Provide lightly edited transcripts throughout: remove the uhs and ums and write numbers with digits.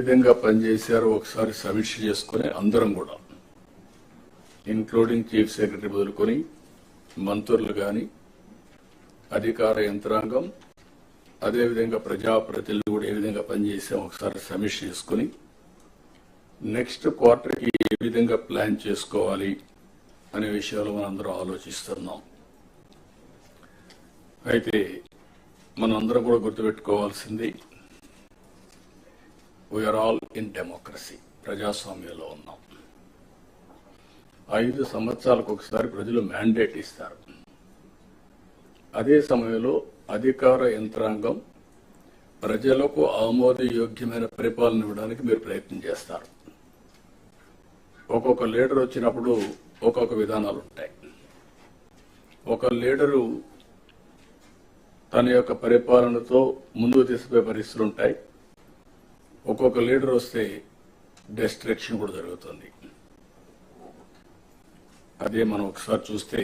విధంగా పనిచేశారో ఒకసారి సమీక్ష చేసుకుని అందరం కూడా ఇంక్లూడింగ్ చీఫ్ సెక్రటరీ మొదలుకొని మంత్రులు కానీ అధికార యంత్రాంగం అదేవిధంగా ప్రజాప్రతినిధులు కూడా ఏ విధంగా పనిచేసాం ఒకసారి సమీక్ష చేసుకుని నెక్స్ట్ క్వార్టర్కి ఏ విధంగా ప్లాన్ చేసుకోవాలి అనే విషయాలు మనందరం ఆలోచిస్తున్నాం. అయితే మనందరం కూడా గుర్తుపెట్టుకోవాల్సింది వీఆర్ ఆల్ ఇన్ డెమోక్రసీ, ప్రజాస్వామ్యంలో ఉన్నాం. 5 సంవత్సరాలకు ఒకసారి ప్రజలు మ్యాండేట్ ఇస్తారు. అదే సమయంలో అధికార యంత్రాంగం ప్రజలకు ఆమోదయోగ్యమైన పరిపాలన ఇవ్వడానికి మీరు ప్రయత్నం చేస్తారు. ఒక్కొక్క లీడర్ వచ్చినప్పుడు ఒక్కొక్క విధానాలు ఉంటాయి. ఒక లీడరు తన యొక్క పరిపాలనతో ముందుకు తీసుకుపోయే పరిస్థితులు ఉంటాయి. ఒక్కొక్క లీడర్ వస్తే డిస్ట్రక్షన్ కూడా జరుగుతుంది. అదే మనం ఒకసారి చూస్తే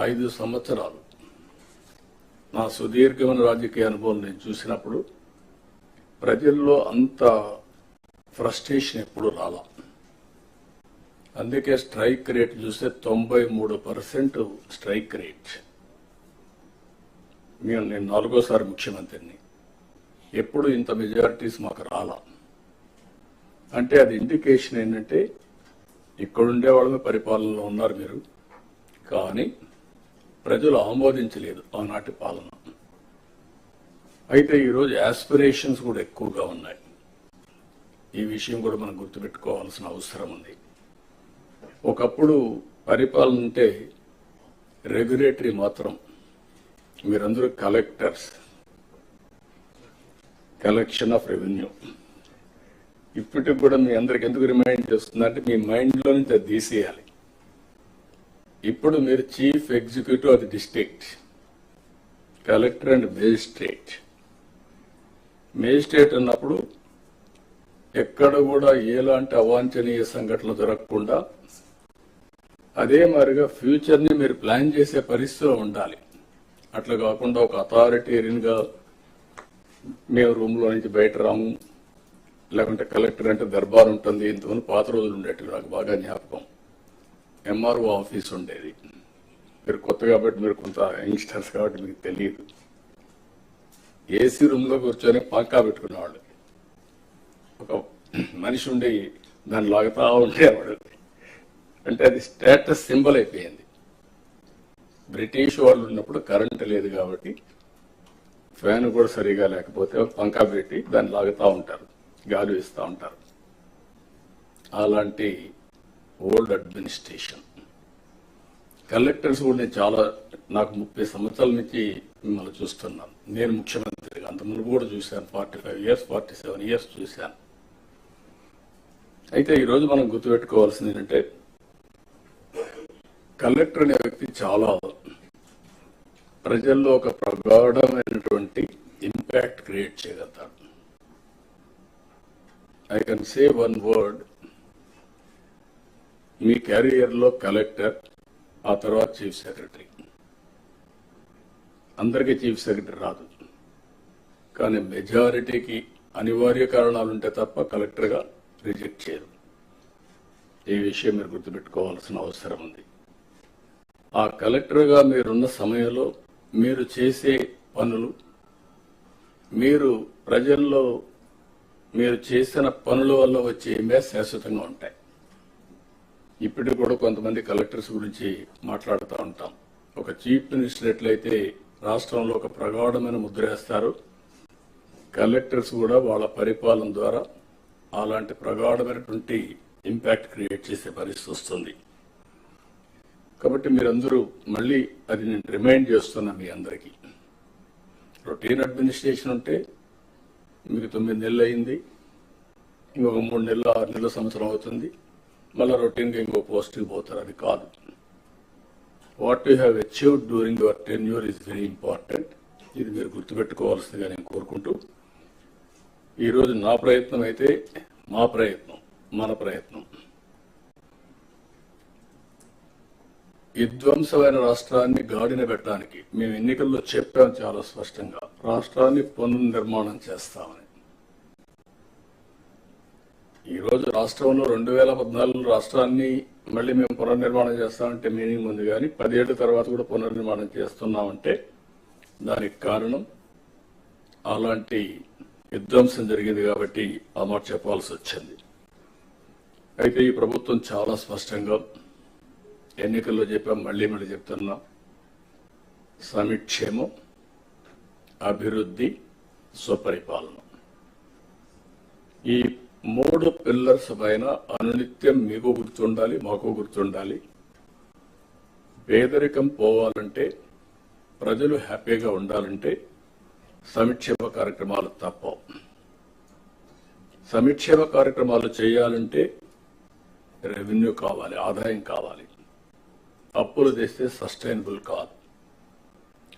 5 సంవత్సరాలు నా సుదీర్ఘమైన రాజకీయ అనుభవం నేను చూసినప్పుడు ప్రజల్లో అంత ఫ్రస్ట్రేషన్ ఎప్పుడు రాలా. అందుకే స్ట్రైక్ రేట్ చూస్తే 93% స్ట్రైక్ రేట్. నేను 4వ ముఖ్యమంత్రిని, ఎప్పుడు ఇంత మెజారిటీస్ మాకు రాలా. అంటే అది ఇండికేషన్ ఏంటంటే ఇక్కడుండే వాళ్ళమే పరిపాలనలో ఉన్నారు మీరు, కానీ ప్రజలు ఆమోదించలేదు ఆనాటి పాలన. అయితే ఈరోజు యాస్పిరేషన్స్ కూడా ఎక్కువగా ఉన్నాయి. ఈ విషయం కూడా మనం గుర్తుపెట్టుకోవాల్సిన అవసరం ఉంది. ఒకప్పుడు పరిపాలన అంటే రెగ్యులేటరీ మాత్రం, మీరందరూ కలెక్టర్స్, కలెక్షన్ ఆఫ్ రెవెన్యూ. ఇప్పటికి కూడా మీ అందరికి ఎందుకు రిమైండ్ చేస్తుందంటే మీ మైండ్లో నుంచి అది తీసేయాలి. ఇప్పుడు మీరు chief executive of the district, collector and magistrate. Magistrate అన్నప్పుడు ఎక్కడ కూడా ఎలాంటి అవాంఛనీయ సంఘటనలు జరగకుండా అదే మాదిరిగా ఫ్యూచర్ని మీరు ప్లాన్ చేసే పరిస్థితిలో ఉండాలి. అట్లా కాకుండా ఒక అథారిటేరియన్గా మేము రూమ్లో నుంచి బయట రాము, లేకుంటే కలెక్టర్ అంటే దర్బార్ ఉంటుంది. ఇంతమంది పాత రోజులు ఉండేవి, నాకు బాగా జ్ఞాపకం. ఎంఆర్ఓ ఆఫీస్ ఉండేది. మీరు కొత్త కాబట్టి, మీరు కొంత యంగ్స్టర్స్ కాబట్టి మీకు తెలియదు. ఏసీ రూమ్లో కూర్చొని పంకా పెట్టుకునేవాళ్ళు. ఒక మనిషి ఉండి దాన్ని లాగుతా ఉండేవాడు. అంటే అది స్టేటస్ సింబల్ అయిపోయింది. బ్రిటిష్ వాళ్ళు ఉన్నప్పుడు కరెంటు లేదు కాబట్టి ఫ్యాన్ కూడా సరిగా లేకపోతే పంకా పెట్టి దాన్ని లాగుతూ ఉంటారు, గాలి ఇస్తూ ఉంటారు. అలాంటి ఓల్డ్ అడ్మినిస్ట్రేషన్. కలెక్టర్స్ కూడా నేను నాకు 30 సంవత్సరాల నుంచి మిమ్మల్ని చూస్తున్నాను. నేను ముఖ్యమంత్రిగా అంత ముందు కూడా చూశాను. 45 years 47 years చూశాను. అయితే ఈరోజు మనం గుర్తుపెట్టుకోవాల్సింది ఏంటంటే కలెక్టర్ అనే వ్యక్తి చాలా ప్రజల్లో ఒక ప్రగాఢమైనటువంటి ఇంపాక్ట్ క్రియేట్ చేయగలుగుతాడు. I can say one word, మీ క్యారియర్లో కలెక్టర్, ఆ తర్వాత చీఫ్ సెక్రటరీ. అందరికీ చీఫ్ సెక్రటరీ రాదు, కానీ మెజారిటీకి అనివార్య కారణాలు ఉంటే తప్ప కలెక్టర్గా రిజెక్ట్ చేయరు. ఈ విషయం మీరు గుర్తుపెట్టుకోవాల్సిన అవసరం ఉంది. ఆ కలెక్టర్గా మీరున్న సమయంలో మీరు చేసే పనులు, మీరు ప్రజల్లో మీరు చేసిన పనుల వల్ల వచ్చే ఇంపాక్ట్ శాశ్వతంగా ఉంటాయి. ఇప్పటికి కూడా కొంతమంది కలెక్టర్స్ గురించి మాట్లాడుతూ ఉంటాం. ఒక చీఫ్ మినిస్టర్ ఎట్లయితే రాష్ట్రంలో ఒక ప్రగాఢమైన ముద్ర వేస్తారు, కలెక్టర్స్ కూడా వాళ్ళ పరిపాలన ద్వారా అలాంటి ప్రగాఢమైనటువంటి ఇంపాక్ట్ క్రియేట్ చేసే పరిస్థితి వస్తుంది. కాబట్టి మీరందరూ మళ్ళీ అది నేను రిమైండ్ చేస్తున్నా మీ అందరికీ. రొటీన్ అడ్మినిస్ట్రేషన్ ఉంటే మీకు 9 నెలలు అయింది, ఇంకొక 3 నెలలు 6 నెలల సంవత్సరం అవుతుంది, మళ్ళీ రొటీన్గా ఇంకో పోస్ట్కి పోతారు. అది కాదు. What you have achieved during your tenure is very important. ఇది మీరు గుర్తుపెట్టుకోవాల్సిందిగా నేను కోరుకుంటూ, ఈరోజు నా ప్రయత్నం అయితే మా ప్రయత్నం, మన ప్రయత్నం విధ్వంసమైన రాష్ట్రాన్ని గాడిన పెట్టడానికి మేము ఎన్నికల్లో చెప్పాం చాలా స్పష్టంగా, రాష్ట్రాన్ని పునర్నిర్మాణం చేస్తామని. ఈరోజు రాష్ట్రంలో 2014 రాష్ట్రాన్ని మళ్ళీ మేము పునర్నిర్మాణం చేస్తామంటే మీనింగ్ ఉంది, కానీ 10 ఏళ్ల తర్వాత కూడా పునర్నిర్మాణం చేస్తున్నామంటే దానికి కారణం అలాంటి విధ్వంసం జరిగింది కాబట్టి ఆ మాట చెప్పాల్సి వచ్చింది. అయితే ఈ ప్రభుత్వం చాలా స్పష్టంగా ఎన్నికల్లో చెప్పాం, మళ్ళీ చెప్తున్నా, సంక్షేమం, అభివృద్ధి, స్వపరిపాలన, ఈ 3 పిల్లర్స్ పైన అనునిత్యం మీకు గుర్తుండాలి, మాకు గుర్తుండాలి. పేదరికం పోవాలంటే, ప్రజలు హ్యాపీగా ఉండాలంటే సంక్షేమ కార్యక్రమాలు తప్ప. సంక్షేమ కార్యక్రమాలు చేయాలంటే రెవెన్యూ కావాలి, ఆదాయం కావాలి. అప్పులు తెస్తే సస్టైనబుల్ కాదు.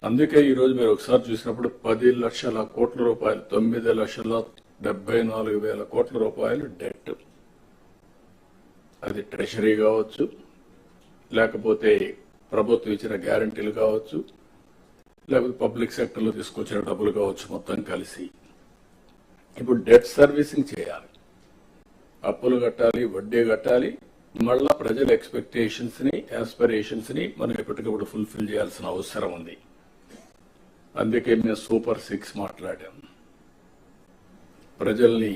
అందుకే ఈరోజు మీరు ఒకసారి చూసినప్పుడు 10 లక్షల కోట్ల రూపాయలు, 9,74,000 కోట్ల రూపాయలు డెట్. అది ట్రెషరీ కావచ్చు, లేకపోతే ప్రభుత్వం ఇచ్చిన గ్యారంటీలు కావచ్చు, లేకపోతే పబ్లిక్ సెక్టర్లో తీసుకొచ్చిన డబ్బులు కావచ్చు, మొత్తం కలిసి ఇప్పుడు డెట్ సర్వీసింగ్ చేయాలి, అప్పులు కట్టాలి, వడ్డీ కట్టాలి. మళ్ళా ప్రజల ఎక్స్పెక్టేషన్స్ ని, ఆస్పిరేషన్స్ ని మనం ఎప్పటికప్పుడు ఫుల్ఫిల్ చేయాల్సిన అవసరం ఉంది. అందుకే మేము సూపర్ 6 మాట్లాడాం. ప్రజల్ని